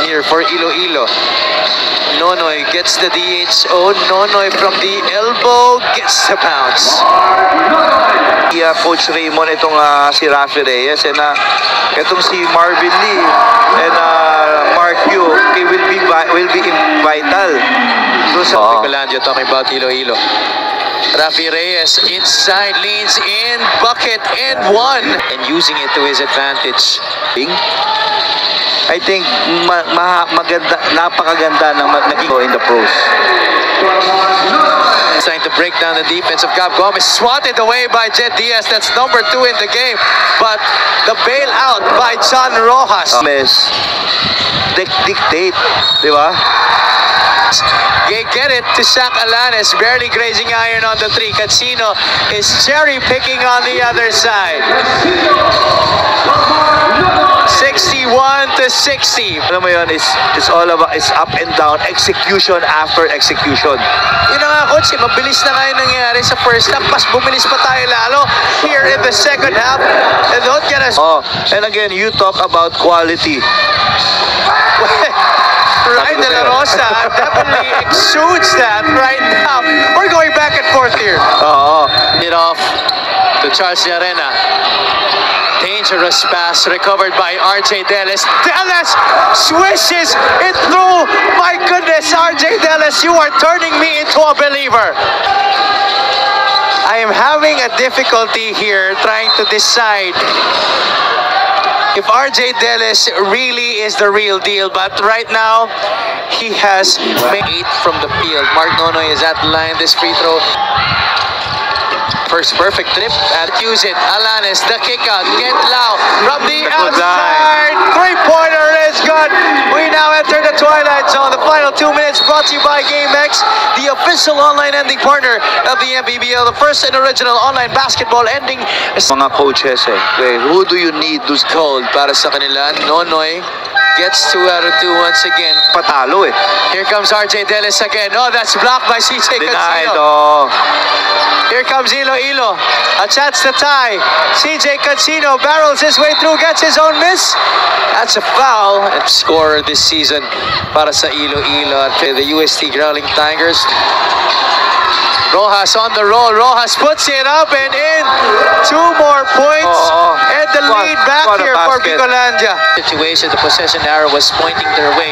here for Iloilo. Nonoy gets the DHO. Nonoy from the elbow gets the bounce. Coach Raymond itong si Rafi Reyes and itong si Marvin Lee and Mark Yu will be vital. Bicolandia talking about Iloilo. Rafi Reyes inside, leans in, bucket and one, and using it to his advantage. I think maganda, napakaganda ng naging in the pros. Trying to break down the defense of Gab Gomez. Swatted away by Jet Diaz. That's number 2 in the game. But the bailout by John Rojas. Dictate, di ba? They get it to Shaq Alanes, barely grazing iron on the 3. Casino is cherry picking on the other side. 61-60. Alam mo yun, it's all about, it's up and down, execution after execution. Yun na nga, coach, mabilis na nga yung nangyari sa first half, mas bumilis pa tayo lalo here in the second half. And don't get us... and again, you talk about quality. Ryan De La Rosa definitely exudes that right now. We're going back and forth here. It off to Charles Llarena. Dangerous pass recovered by RJ Deles. Deles swishes it through. My goodness, RJ Deles, you are turning me into a believer. I am having a difficulty here trying to decide if RJ Deles really is the real deal, but right now he has made 8 from the field. Mark Nonoy is at the line. This free throw. First perfect trip and use it. Alanes, the kick out. Get Lau from the outside. 3-pointer is good. We now enter the twilight zone. The final 2 minutes brought to you by GameX, the official online ending partner of the MPBL, the first and original online basketball ending. Mga coaches who do you need to cold para sa kanila? Nonoy gets 2 out of 2 once again. Patalo Here comes RJ Deles again. Oh, that's blocked by CJ Denied, Casino. Here comes Iloilo. A chance to tie. CJ Casino barrels his way through, gets his own miss. That's a foul. And scorer this season para sa Iloilo at the UST Growling Tigers. Rojas on the roll. Rojas puts it up and in. 2 more points. And the lead back here for Bicolandia. Situation, the possession arrow was pointing their way.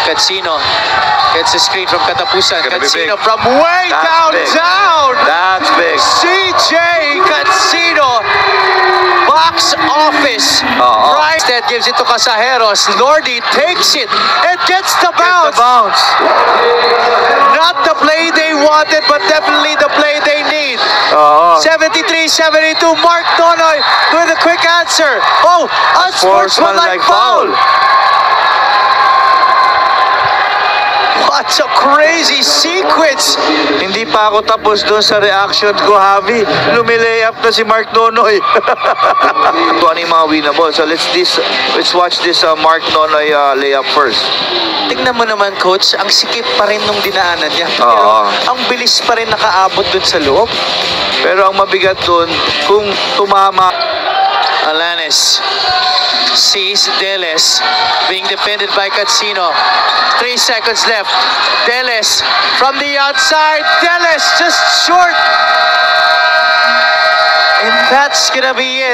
Casino gets a screen from Katapusan. Casino from way downtown. That's big. CJ Casino. Box office. Instead gives it to Casajeros. Lordy takes it and gets the bounce. Not the play they wanted, but definitely the play they need. 73-72. Mark Nonoy with a quick answer. Oh, unsportsmanlike foul. What a crazy sequence! Hindi pa ako tapos doon sa reaction ko, Javi. Lumilay-up na si Mark Nonoy. Ito ano yung mga winnable. So let's watch this Mark Nonoy layup first. Tingnan mo naman, coach, ang sikip pa rin nung dinaanan niya. Pero ang bilis pa rin nakaabot dun sa loob. Pero ang mabigat dun, kung tumama. Alanes sees Deles being defended by Casino. 3 seconds left. Deles from the outside. Deles just short. And that's gonna be it.